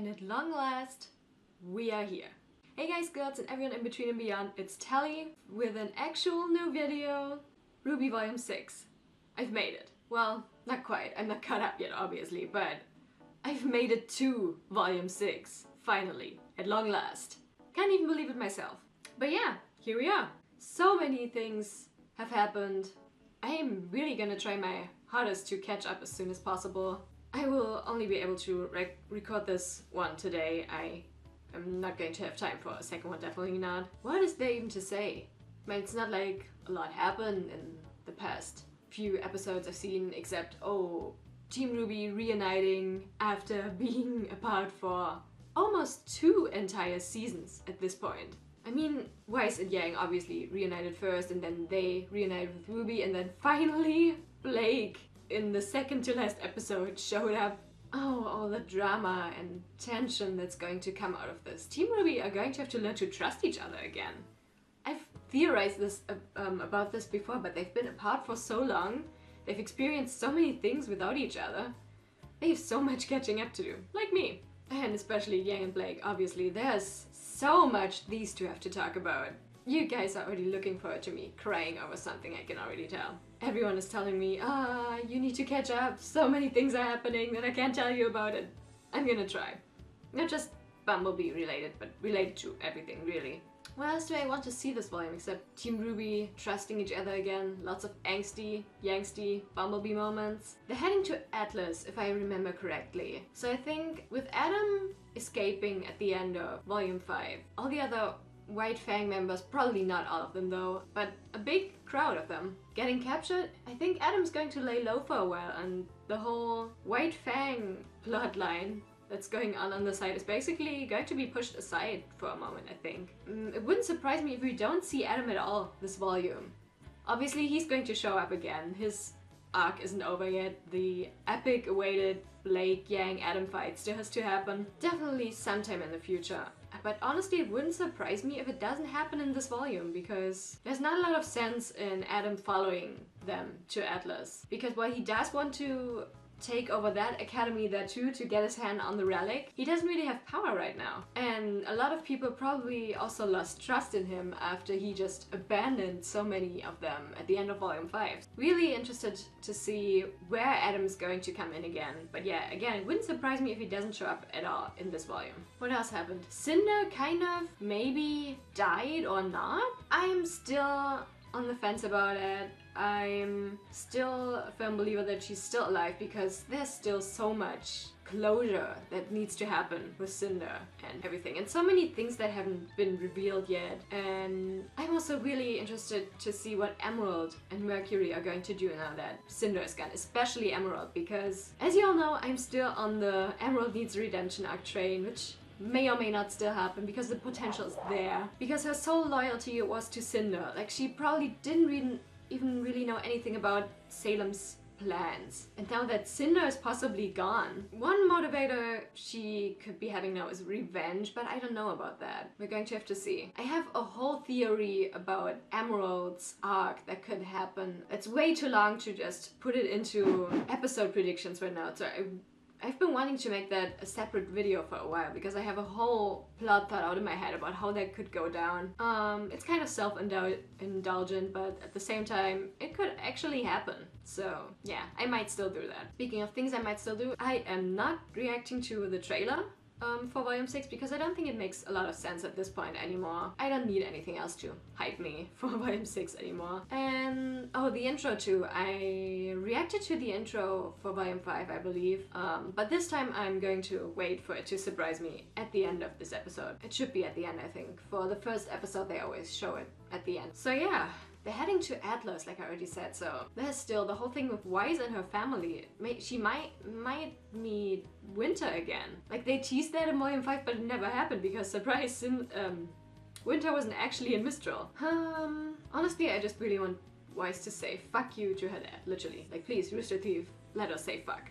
and at long last, we are here. Hey guys, girls, and everyone in between and beyond, it's Tally with an actual new video, RWBY Volume 6. I've made it. Well, not quite, I'm not caught up yet obviously, but I've made it to Volume 6, finally, at long last. Can't even believe it myself. But yeah, here we are. So many things have happened. I am really gonna try my hardest to catch up as soon as possible. I will only be able to record this one today. I'm not going to have time for a second one, definitely not. What is there even to say? I mean, it's not like a lot happened in the past few episodes I've seen, except, oh, Team RWBY reuniting after being apart for almost 2 entire seasons at this point. I mean, Wise and Yang obviously reunited first, and then they reunited with RWBY, and then finally Blake in the second to last episode showed up. Oh, all the drama and tension that's going to come out of this. Team RWBY are going to have to learn to trust each other again. I've theorized this about this before, but they've been apart for so long. They've experienced so many things without each other. They have so much catching up to do, like me. And especially Yang and Blake, obviously. There's so much these two have to talk about. You guys are already looking forward to me crying over something, I can already tell. Everyone is telling me, you need to catch up, so many things are happening that I can't tell you about it. I'm gonna try. Not just Bumblebee related, but related to everything, really. What else do I want to see this volume except Team RWBY trusting each other again, lots of angsty, yangsty Bumblebee moments. They're heading to Atlas, if I remember correctly. So I think with Adam escaping at the end of volume 5, all the other White Fang members, probably not all of them though, but a big crowd of them, getting captured, I think Adam's going to lay low for a while, and the whole White Fang plotline that's going on the side is basically going to be pushed aside for a moment, I think. It wouldn't surprise me if we don't see Adam at all this volume. Obviously he's going to show up again. His arc isn't over yet. The epic awaited Blake, Yang, Adam fight still has to happen. Definitely sometime in the future. But honestly, it wouldn't surprise me if it doesn't happen in this volume, because there's not a lot of sense in Adam following them to Atlas. Because while he does want to take over that academy there too to get his hand on the relic, he doesn't really have power right now. And a lot of people probably also lost trust in him after he just abandoned so many of them at the end of volume 5. Really interested to see where Adam's going to come in again. But yeah, again, it wouldn't surprise me if he doesn't show up at all in this volume. What else happened? Cinder kind of maybe died or not? I'm still on the fence about it. I'm still a firm believer that she's still alive, because there's still so much closure that needs to happen with Cinder and everything, and so many things that haven't been revealed yet. And I'm also really interested to see what Emerald and Mercury are going to do now that Cinder is gone, especially Emerald, because as you all know, I'm still on the Emerald needs redemption arc train, which may or may not still happen because the potential is there. Because her sole loyalty was to Cinder. Like, she probably didn't even really know anything about Salem's plans. And now that Cinder is possibly gone, one motivator she could be having now is revenge, but I don't know about that. We're going to have to see. I have a whole theory about Emerald's arc that could happen. It's way too long to just put it into episode predictions right now, so I've been wanting to make that a separate video for a while, because I have a whole plot thought out in my head about how that could go down. It's kind of self-indulgent, but at the same time, it could actually happen. So yeah, I might still do that. Speaking of things I might still do, I am not reacting to the trailer for volume 6, because I don't think it makes a lot of sense at this point anymore. I don't need anything else to hype me for volume 6 anymore. And oh, the intro too. I reacted to the intro for volume 5, I believe. But this time I'm going to wait for it to surprise me at the end of this episode. It should be at the end, I think. For the first episode they always show it at the end. So yeah. They're heading to Atlas, like I already said, so there's still the whole thing with Wise and her family. She might meet Winter again. Like, they teased that in volume 5, but it never happened because, surprise, Winter wasn't actually in Mistral. Honestly, I just really want Wise to say fuck you to her dad, literally. Like, please, Rooster Teeth, let us say fuck.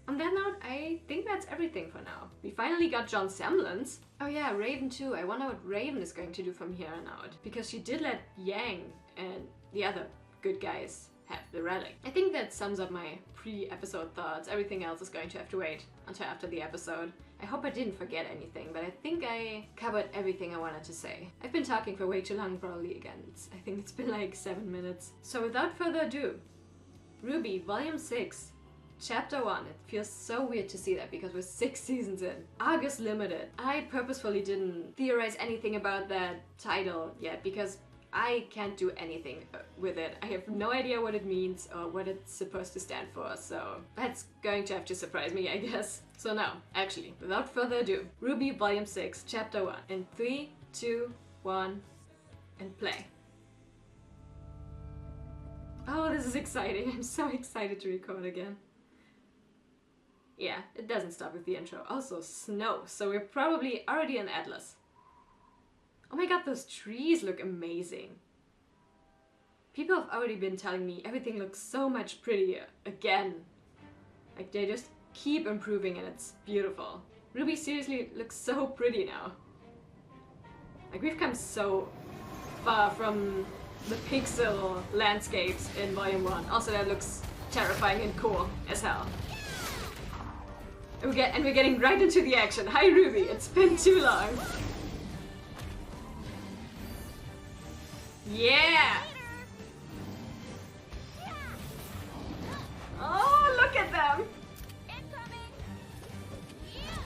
On that note, I think that's everything for now. We finally got John's semblance. Oh yeah, Raven too. I wonder what Raven is going to do from here on out. Because she did let Yang and the other good guys have the relic. I think that sums up my pre-episode thoughts. Everything else is going to have to wait until after the episode. I hope I didn't forget anything, but I think I covered everything I wanted to say. I've been talking for way too long probably again. I think it's been like 7 minutes. So without further ado, RWBY Volume 6, Chapter 1. It feels so weird to see that because we're 6 seasons in. August Limited. I purposefully didn't theorize anything about that title yet because I can't do anything with it. I have no idea what it means or what it's supposed to stand for, so that's going to have to surprise me, I guess. So now, actually, without further ado, RWBY Volume 6, Chapter 1. In 3, 2, 1, and play. Oh, this is exciting. I'm so excited to record again. Yeah, it doesn't stop with the intro. Also, snow, so we're probably already in Atlas. Oh my god, those trees look amazing. People have already been telling me everything looks so much prettier again. Like they just keep improving and it's beautiful. RWBY seriously looks so pretty now. Like we've come so far from the pixel landscapes in Volume 1. Also that looks terrifying and cool as hell. And we're getting right into the action. Hi RWBY, it's been too long. Yeah! Oh, look at them! Incoming! Yeah.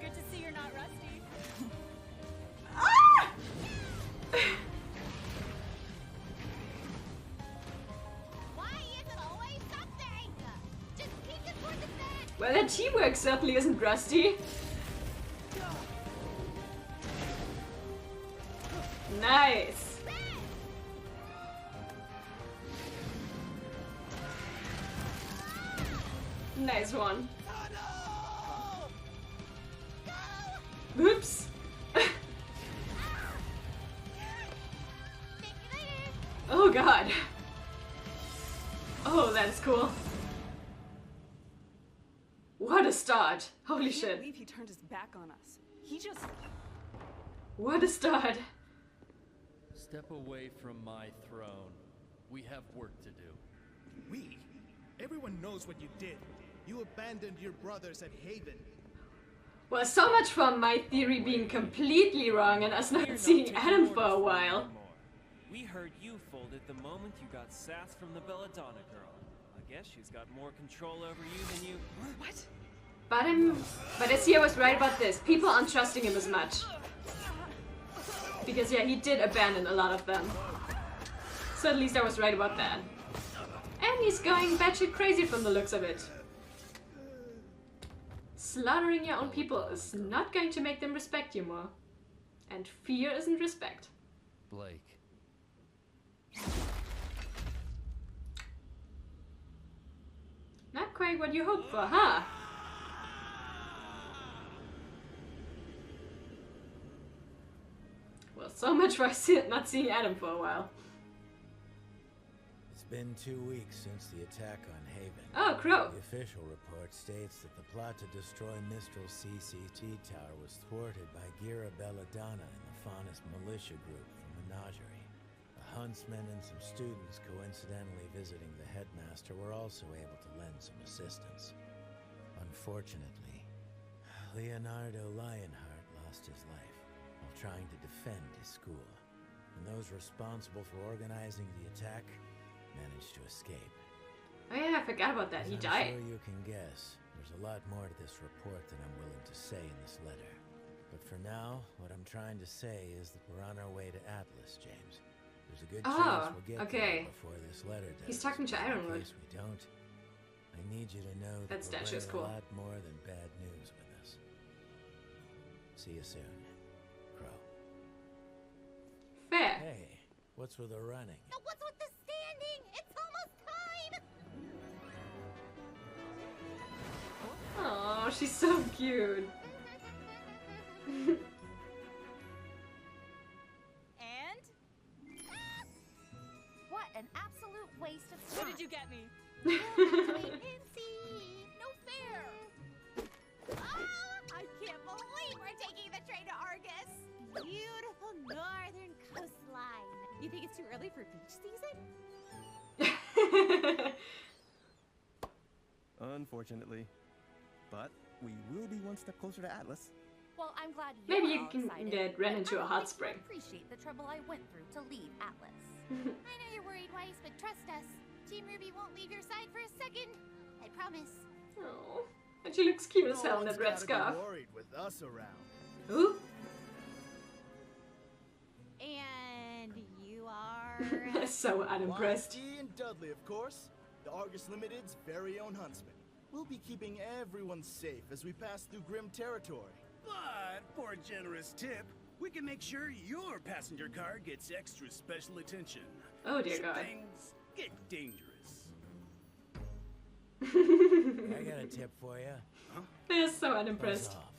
Good to see you're not rusty. Ah! Why is it always something? Just keep it toward the bed. Well, that teamwork certainly isn't rusty. Nice! Nice one. Oops! Oh god! Oh, that's cool. What a start! Holy I can't shit. believe he turned his back on us. He just... What a start. Step away from my throne. We have work to do. We? Everyone knows what you did. You abandoned your brothers at Haven. Well, so much for my theory being completely wrong and us not seeing Adam for a while. We heard you folded the moment you got sass from the Belladonna girl. I guess she's got more control over you than you... What? But Azir was right about this. People aren't trusting him as much. Because yeah, he did abandon a lot of them. So at least I was right about that. And he's going batshit crazy from the looks of it. Slaughtering your own people is not going to make them respect you more. And fear isn't respect. Blake. Not quite what you hoped for, huh? Well, so much for not seeing Adam for a while. It's been 2 weeks since the attack on Haven. Oh, Crow. The official report states that the plot to destroy Mistral's CCT tower was thwarted by Gira Belladonna and the Faunus militia group from Menagerie. A huntsman and some students coincidentally visiting the headmaster were also able to lend some assistance. Unfortunately, Leonardo Lionheart lost his life while trying to defend his school, and those responsible for organizing the attack managed to escape. Oh yeah, I forgot about that. He As died. I'm sure you can guess, there's a lot more to this report than I'm willing to say in this letter. But for now, what I'm trying to say is that we're on our way to Atlas, James. There's a good chance we'll get there before this letter does. He's talking to Ironwood. In case we don't, I need you to know that That we're statue is bringing cool. a lot more than bad news with us. See you soon, Crow. Fair. Hey, what's with the running? Now what's with the standing? It's almost time. Oh, she's so cute. And? What an absolute waste of time. What did you get me? Wait and see. No fair. Oh, I can't believe we're taking the train to Argus. Beautiful northern coastline. You think it's too early for beach season? Unfortunately. But we will be one step closer to Atlas. Well, I'm glad Maybe you're you all can excited, get ran but into I a don't hot think you spring. appreciate the trouble I went through to leave Atlas. I know you're worried, Weiss, but trust us. Team RWBY won't leave your side for a second. I promise. Oh, and she looks cute as hell in No that one's red gotta scarf. be worried with us around. Ooh. And you are... So unimpressed. YG and Dudley, of course. The Argus Limited's very own huntsman. We'll be keeping everyone safe as we pass through grim territory. But for a generous tip, we can make sure your passenger car gets extra special attention. Oh dear Some God. things get dangerous. I got a tip for you. They're so Buzz unimpressed. off.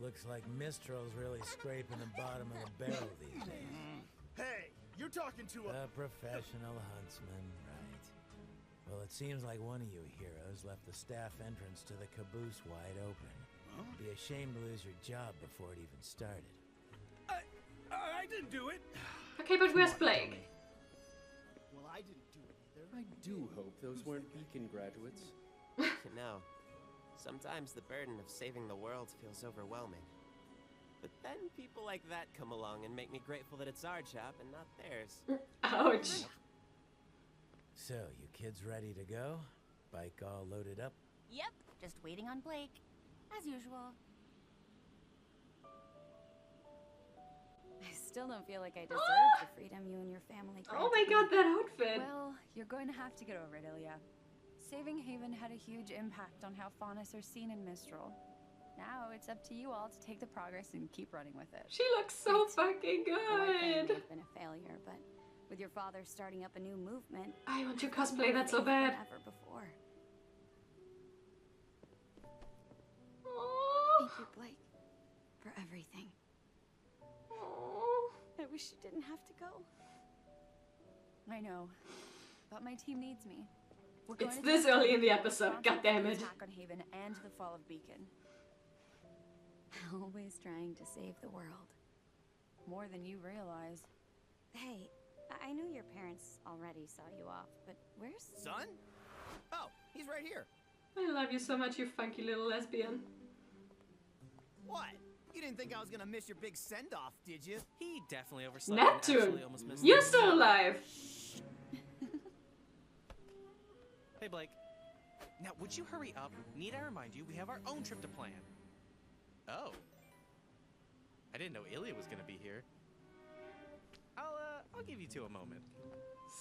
Looks like Mistral's really scraping the bottom of the barrel these days. Hey, you're talking to a... A professional huntsman, right. Well, it seems like one of you heroes left the staff entrance to the caboose wide open. Be ashamed to lose your job before it even started. I didn't do it. Okay, but where's Blake? Well, I didn't do it either. I do hope those weren't Beacon graduates. No. Sometimes the burden of saving the world feels overwhelming. But then people like that come along and make me grateful that it's our job and not theirs. Ouch. So, you kids ready to go? Bike all loaded up? Yep, just waiting on Blake. As usual. I still don't feel like I deserve the freedom you and your family granted Oh my God, that outfit. Well, you're going to have to get over it, Ilya. Saving Haven had a huge impact on how Faunus are seen in Mistral. Now it's up to you all to take the progress and keep running with it. She looks so fucking The right thing may good. have been a failure, but with your father starting up a new movement, I want to cosplay that so bad. than ever before. Oh. Thank you, Blake, for everything. Oh. I wish you didn't have to go. I know, but my team needs me. We're It's going to this take early on in the the episode. God responsibility damn for the it. attack on Haven and the fall of Beacon. Always trying to save the world. More than you realize. Hey, I knew your parents already saw you off, but where's... Son? Oh, he's right here. I love you so much, you funky little lesbian. What? You didn't think I was gonna miss your big send-off, did you? He definitely overslept and Neptune, actually almost missed you're it. still alive. Hey, Blake. Now, would you hurry up? Need I remind you, we have our own trip to plan. Oh. I didn't know Ilya was gonna be here. I'll give you two a moment.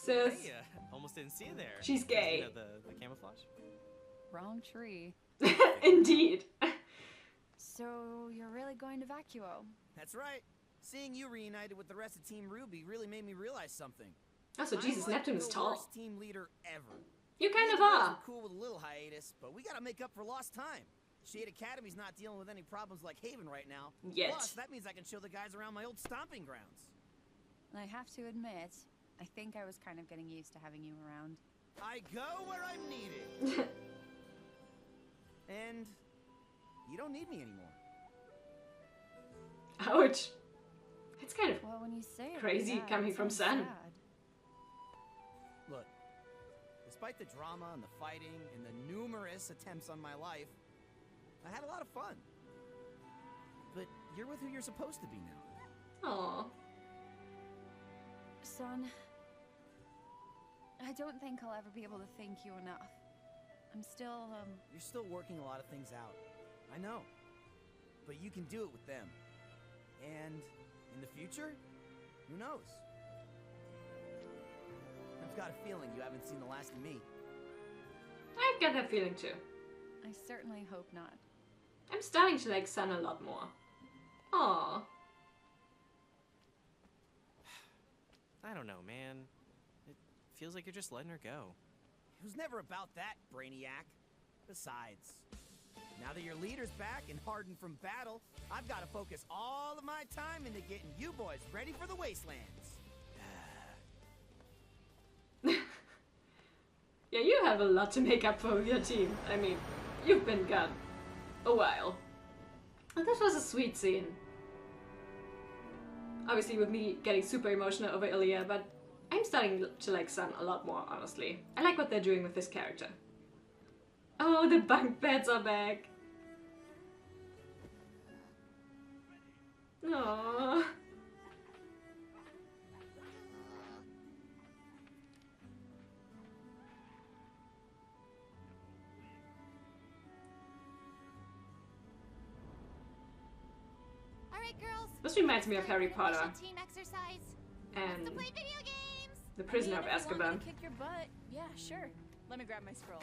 Sis. Hey, almost didn't see you there. She's gay. You know, the camouflage? Wrong tree. Indeed. So you're really going to Vacuo? That's right. Seeing you reunited with the rest of Team RWBY really made me realize something. Oh, so Jesus, I'm like Neptune is the tall. worst team leader ever. You kind of Boys are. Cool with a little hiatus, but we gotta make up for lost time. Shade Academy's not dealing with any problems like Haven right now. Yet. Plus, that means I can show the guys around my old stomping grounds. I have to admit, I think I was kind of getting used to having you around. I go where I'm needed. And you don't need me anymore. Ouch. It's kind of Well, when you say it crazy like that, coming it from sounds Sen. sad. Look, despite the drama and the fighting and the numerous attempts on my life, I had a lot of fun. But you're with who you're supposed to be now. Aww. Son, I don't think I'll ever be able to thank you enough. I'm still, You're still working a lot of things out. I know. But you can do it with them. And in the future, who knows? I've got a feeling you haven't seen the last of me. I've got that feeling too. I certainly hope not. I'm starting to like Sun a lot more. Aww. I don't know, man. It feels like you're just letting her go. It was never about that, Brainiac. Besides, now that your leader's back and hardened from battle, I've got to focus all of my time into getting you boys ready for the wastelands. Yeah, you have a lot to make up for with your team. I mean, you've been gone a while. And that was a sweet scene. Obviously with me getting super emotional over Ilya, but I'm starting to like Sun a lot more, honestly. I like what they're doing with this character. Oh, the bunk beds are back. Aww. Alright, girls. This reminds me of Harry Potter Team exercise. and To play video games. the Prisoner of If you want me Azkaban. to kick your butt, yeah, sure. Let me grab my scroll.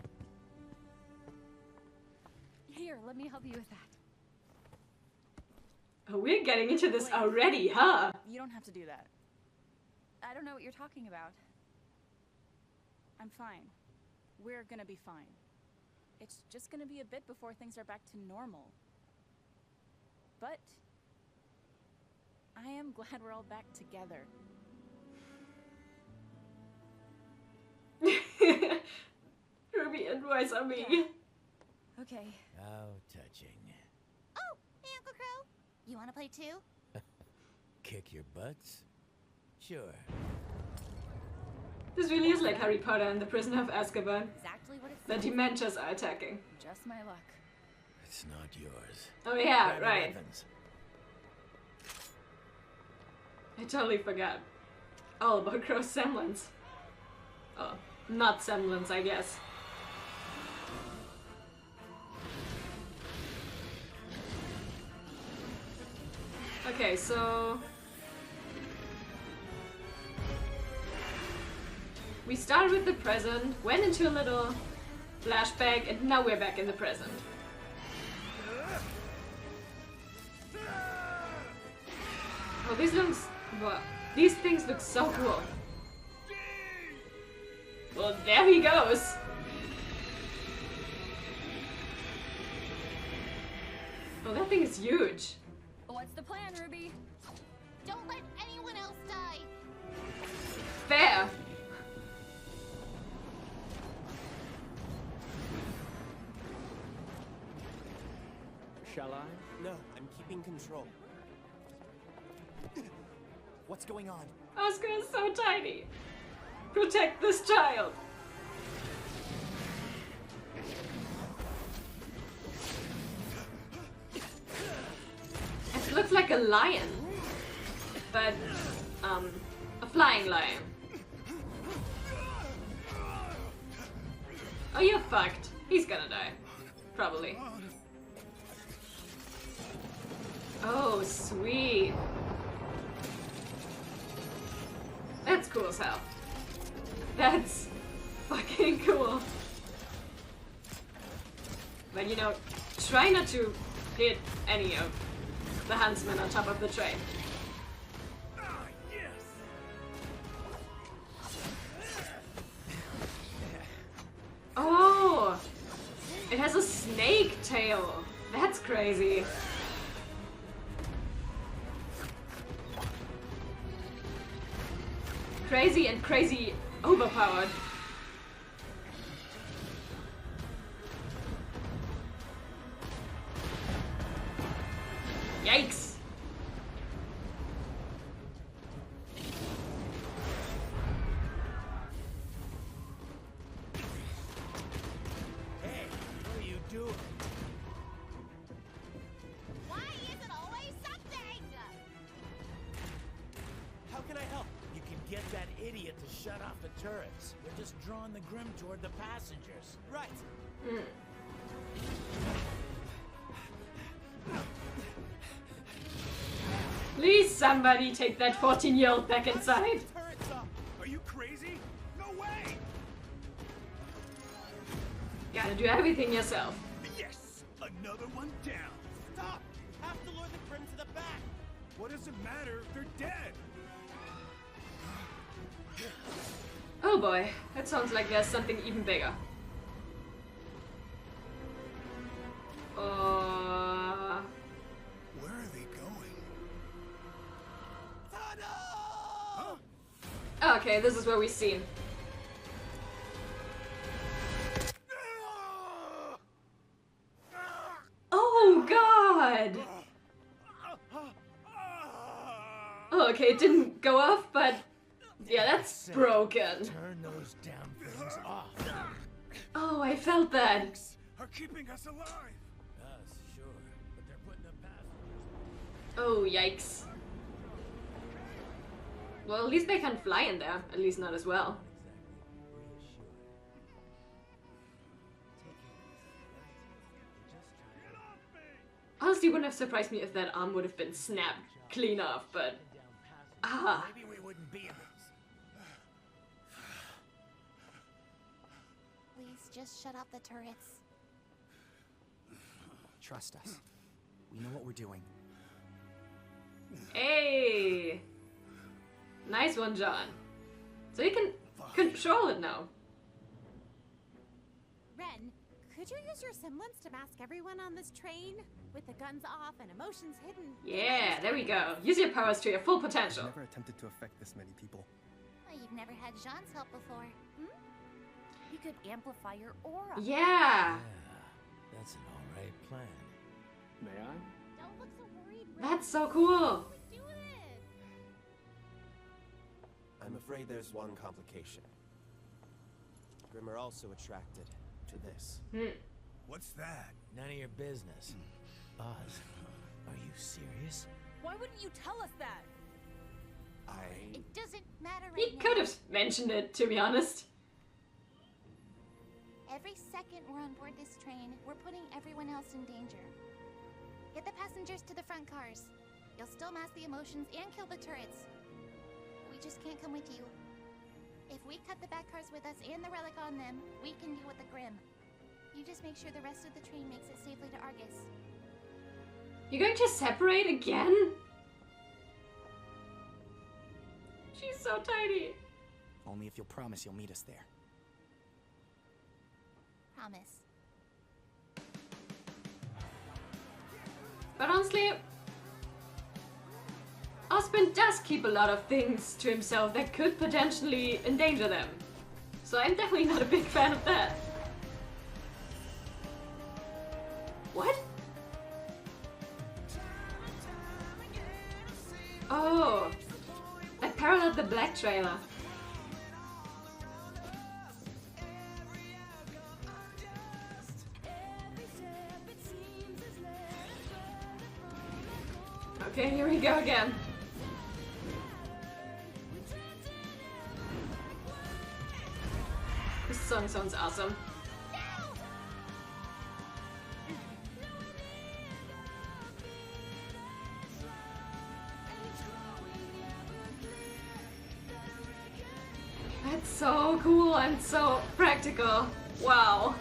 Here, let me help you with that. Oh, we're getting into this already, huh? You don't have to do that. I don't know what you're talking about. I'm fine. We're gonna be fine. It's just gonna be a bit before things are back to normal. But I am glad we're all back together. Ruby and Royce are me. Yeah. Okay. How touching. Oh, hey, Uncle Crow. You want to play too? Kick your butts? Sure. This really is like Harry Potter and the Prisoner of Azkaban. Exactly what it's The Dementias are attacking. just my luck. It's not yours. Oh yeah, Grab right. weapons. I totally forgot. All about Crow's semblance. Oh, not semblance, I guess. Okay, so... we started with the present, went into a little flashback, and now we're back in the present. Oh, these looks... Well, these things look so cool. Well, there he goes. Oh, that thing is huge. What's the plan, Ruby? Don't let anyone else die. Fair. Shall I? No, I'm keeping control. What's going on? Oscar is so tiny. Protect this child. It looks like a lion, but a flying lion. Oh, you're fucked. He's gonna die, probably. Oh, sweet. That's cool as hell. That's fucking cool. But you know, try not to hit any of the huntsmen on top of the train. Oh! It has a snake tail. That's crazy. Crazy and crazy overpowered. Yikes! Hey, what are you doing? Why is it always something? How can I help? You can get that idiot to shut off the turrets. They're just drawing the Grim toward the passengers. Right. Please somebody take that 14-year-old back inside. Turrets up! Are you crazy? No way! Gotta do everything yourself. Yes! Another one down! Stop! Have to lure the Grim to the back! What does it matter if they're dead? Oh boy, that sounds like there's something even bigger. Where are they going? Okay, this is where we've seen. Oh god! Oh Well, okay, it didn't go off, but yeah, that's broken. Turn those damn things off. Oh, I felt that. Are keeping us alive. Us, sure, but they're putting the passengers. Oh, yikes. Well, at least they can't fly in there. At least not as well. Honestly, wouldn't have surprised me if that arm would have been snapped clean off, but... Ah. Maybe we wouldn't be in this. Please just shut off the turrets. Trust us. We know what we're doing. Hey! Nice one, John. So you can control it now. Ren, could you use your semblance to mask everyone on this train? With the guns off and emotions hidden. Yeah, there we go. Use your powers to your full potential. I've never attempted to affect this many people. Well, you've never had Jean's help before. You could amplify your aura. Yeah. That's an alright plan. May I? Don't look so worried, Ren. That's so cool. Do it. I'm afraid there's one complication. Grimm are also attracted to this. What's that? None of your business. Oz, are you serious? Why wouldn't you tell us that? It doesn't matter right He now. could have mentioned it, to be honest. Every second we're on board this train, we're putting everyone else in danger. Get the passengers to the front cars. You'll still mask the emotions and kill the turrets. We just can't come with you. If we cut the back cars with us and the relic on them, we can deal with the Grimm. You just make sure the rest of the train makes it safely to Argus. You're going to separate again? She's so tiny. Only if you'll promise you'll meet us there. Promise. But honestly, Osmond does keep a lot of things to himself that could potentially endanger them. So I'm definitely not a big fan of that. What? Oh, I paralleled the Black trailer. Okay, here we go again. This song sounds awesome. That's so cool and so practical. Wow.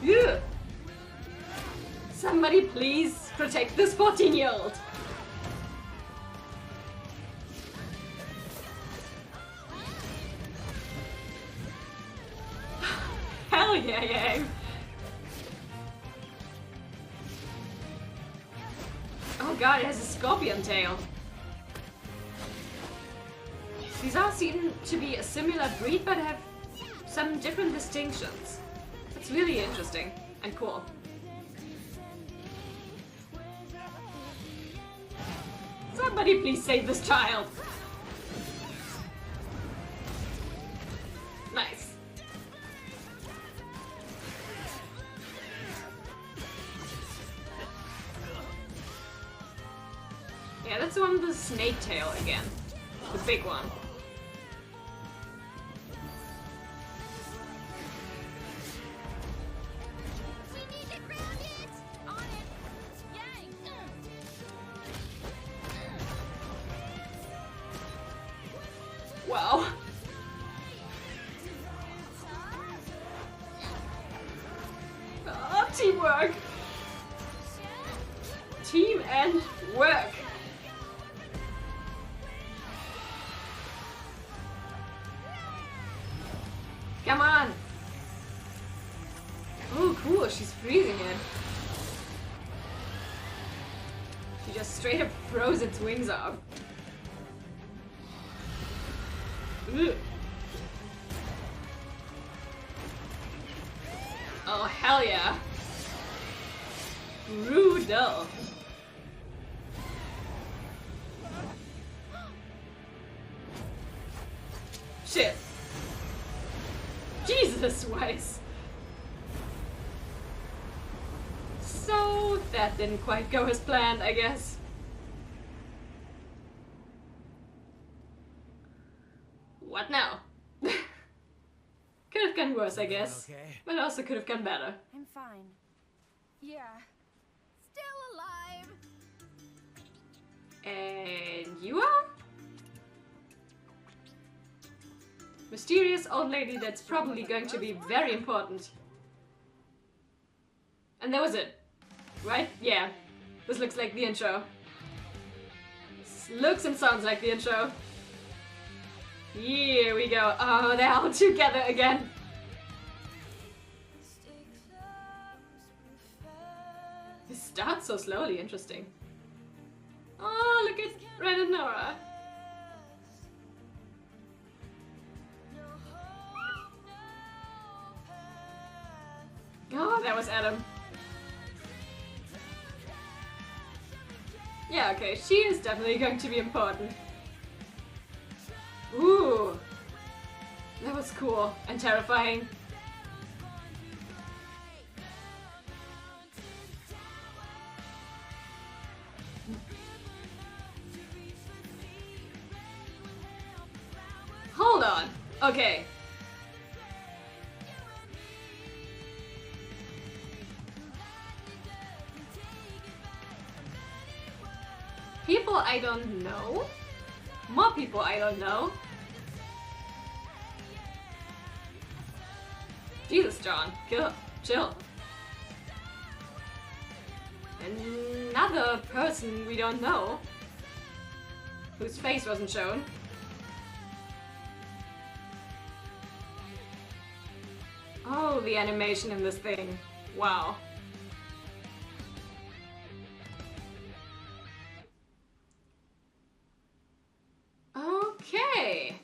Ew. Somebody please protect this 14-year-old. Hell yeah, yeah. Oh god, it has a scorpion tail. These all seem to be a similar breed, but have some different distinctions. It's really interesting and cool. Somebody please save this child! Nice. Yeah, that's the one with the snake tail again. The big one. Wow. Oh, teamwork. Team and work. Come on. Oh, cool. She's freezing it. She just straight up froze its wings off. Ugh. Oh, hell yeah. Brutal. Shit. Jesus, Weiss. So that didn't quite go as planned, I guess. What now? Could have gone worse, I guess. Okay. But also could have gone better. I'm fine. Yeah. Still alive. And you are? Mysterious old lady that's probably going to be very important. And that was it. Right? Yeah. This looks like the intro. This looks and sounds like the intro. Here we go. Oh, they're all together again. It starts so slowly, interesting. Oh, look at Ren and Nora. Oh, that was Adam. Yeah, okay, she is definitely going to be important. Ooh, that was cool and terrifying. Hold on. Okay. People I don't know. More people I don't know. Jesus, John. Chill. Another person we don't know. Whose face wasn't shown. Oh, the animation in this thing. Wow. Okay.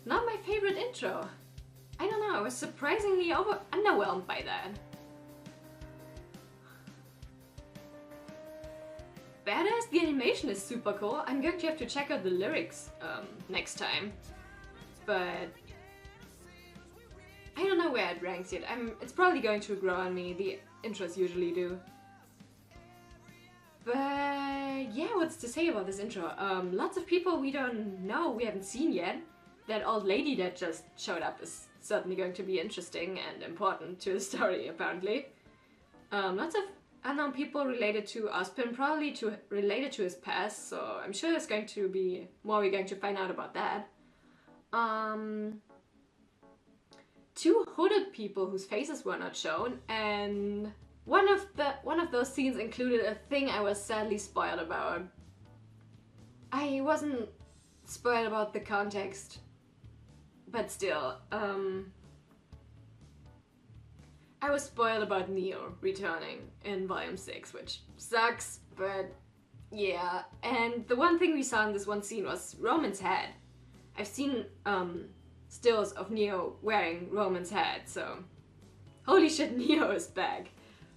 Not my favorite intro. I don't know, I was surprisingly underwhelmed by that. Badass, the animation is super cool. I'm going to have to check out the lyrics next time. But I don't know where it ranks yet. It's probably going to grow on me, the intros usually do. But yeah, what's to say about this intro? Lots of people we don't know, we haven't seen yet. That old lady that just showed up is certainly going to be interesting and important to the story, apparently. Lots of unknown people related to Ospen, probably related to his past, so I'm sure there's going to be more we're going to find out about that. Two hooded people whose faces were not shown, and one of those scenes included a thing I was sadly spoiled about. I wasn't spoiled about the context, but still, I was spoiled about Neo returning in Volume 6, which sucks, but yeah. And the one thing we saw in this one scene was Roman's head. I've seen stills of Neo wearing Roman's head, so holy shit, Neo is back.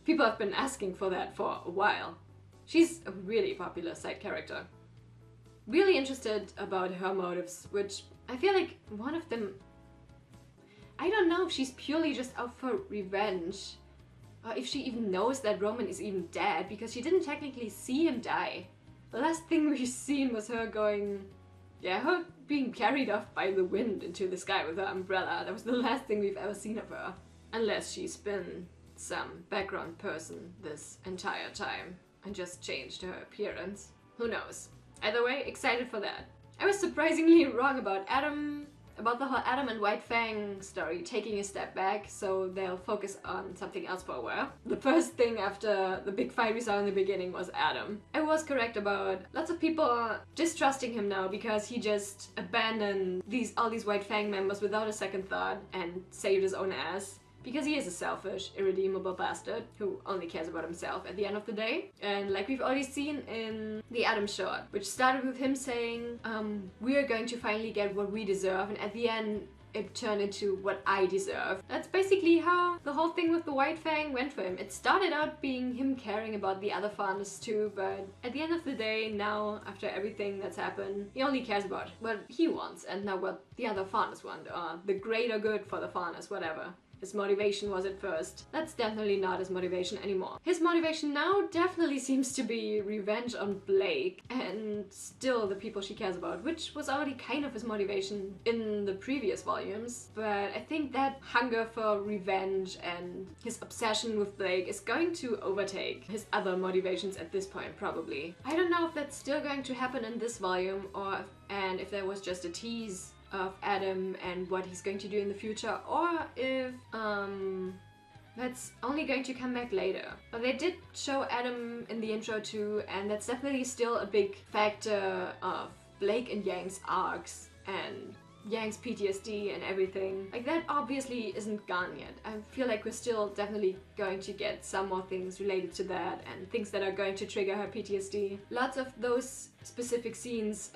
People have been asking for that for a while. She's a really popular side character. Really interested about her motives, which I feel like one of them... I don't know if she's purely just out for revenge, or if she even knows that Roman is even dead, because she didn't technically see him die. The last thing we've seen was her going... yeah, her being carried off by the wind into the sky with her umbrella. That was the last thing we've ever seen of her. Unless she's been some background person this entire time and just changed her appearance. Who knows? Either way, excited for that. I was surprisingly wrong about the whole Adam and White Fang story taking a step back, so they'll focus on something else for a while. The first thing after the big fight we saw in the beginning was Adam. I was correct about lots of people distrusting him now because he just abandoned all these White Fang members without a second thought and saved his own ass. Because he is a selfish, irredeemable bastard who only cares about himself at the end of the day. And like we've already seen in the Adam short, which started with him saying, we're going to finally get what we deserve. And at the end, it turned into what I deserve. That's basically how the whole thing with the White Fang went for him. It started out being him caring about the other farmers too, but at the end of the day, now, after everything that's happened, he only cares about what he wants and not what the other farmers want, or the greater good for the farmers, whatever his motivation was at first. That's definitely not his motivation anymore. His motivation now definitely seems to be revenge on Blake and still the people she cares about, which was already kind of his motivation in the previous volumes. But I think that hunger for revenge and his obsession with Blake is going to overtake his other motivations at this point, probably. I don't know if that's still going to happen in this volume and if there was just a tease of Adam and what he's going to do in the future, or if that's only going to come back later. But they did show Adam in the intro too, and that's definitely still a big factor of Blake and Yang's arcs and Yang's PTSD and everything. Like, that obviously isn't gone yet. I feel like we're still definitely going to get some more things related to that and things that are going to trigger her PTSD. Lots of those specific scenes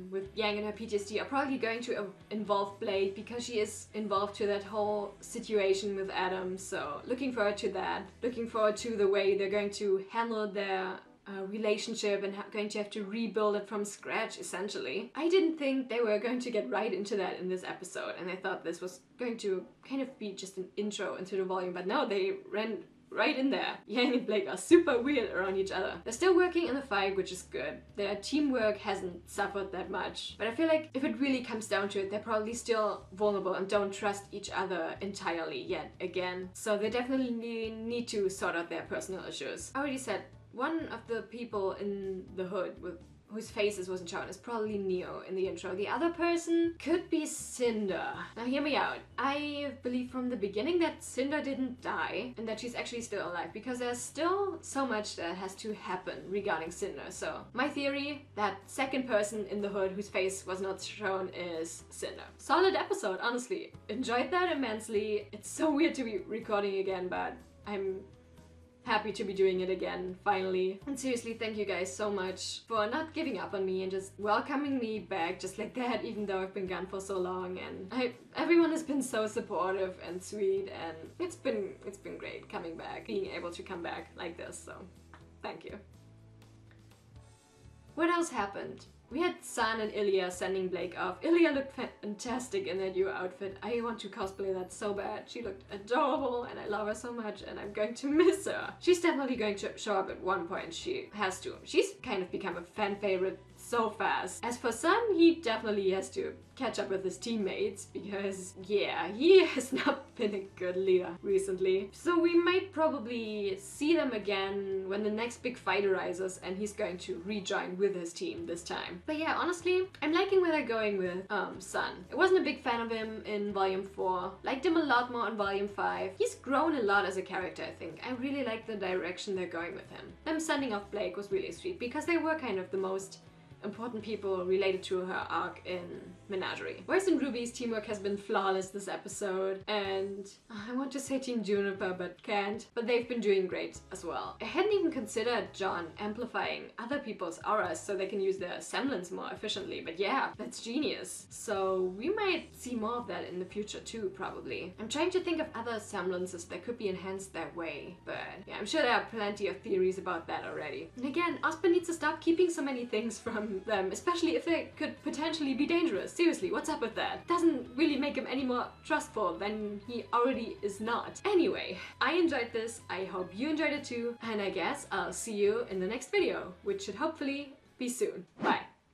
with Yang and her PTSD are probably going to involve Blake because she is involved to that whole situation with Adam. So looking forward to that. Looking forward to the way they're going to handle their relationship and going to have to rebuild it from scratch, essentially. I didn't think they were going to get right into that in this episode, and I thought this was going to kind of be just an intro into the volume, but no, they ran right in there. Yang and Blake are super weird around each other. They're still working in the fight, which is good. Their teamwork hasn't suffered that much, but I feel like if it really comes down to it, they're probably still vulnerable and don't trust each other entirely yet again. So they definitely need to sort out their personal issues. I already said, one of the people in the hood whose faces wasn't shown is probably Neo in the intro. The other person could be Cinder. Now hear me out. I believe from the beginning that Cinder didn't die and that she's actually still alive, because there's still so much that has to happen regarding Cinder. So my theory, that second person in the hood whose face was not shown is Cinder. Solid episode, honestly. Enjoyed that immensely. It's so weird to be recording again, but I'm happy to be doing it again, finally. And seriously, thank you guys so much for not giving up on me and just welcoming me back just like that, even though I've been gone for so long. And everyone has been so supportive and sweet, and it's been great coming back, being able to come back like this, so thank you. What else happened? We had San and Ilya sending Blake off. Ilya looked fantastic in that new outfit. I want to cosplay that so bad. She looked adorable and I love her so much and I'm going to miss her. She's definitely going to show up at one point. She has to. She's kind of become a fan favorite so fast. As for San, he definitely has to catch up with his teammates because, yeah, he has not been a good leader recently. So we might probably see them again when the next big fight arises and he's going to rejoin with his team this time. But yeah, honestly, I'm liking where they're going with San. I wasn't a big fan of him in Volume 4. Liked him a lot more in Volume 5. He's grown a lot as a character, I think. I really like the direction they're going with him. Them sending off Blake was really sweet because they were kind of the most important people related to her arc in Menagerie. Whereas in RWBY's teamwork has been flawless this episode, and I want to say Team Juniper but can't, but they've been doing great as well. I hadn't even considered John amplifying other people's auras so they can use their semblance more efficiently, but yeah, that's genius. So we might see more of that in the future too, probably. I'm trying to think of other semblances that could be enhanced that way, but yeah, I'm sure there are plenty of theories about that already. And again, Oscar needs to stop keeping so many things from them, especially if they could potentially be dangerous. Seriously, what's up with that? Doesn't really make him any more trustful than he already is not. Anyway, I enjoyed this, I hope you enjoyed it too, and I guess I'll see you in the next video, which should hopefully be soon. Bye!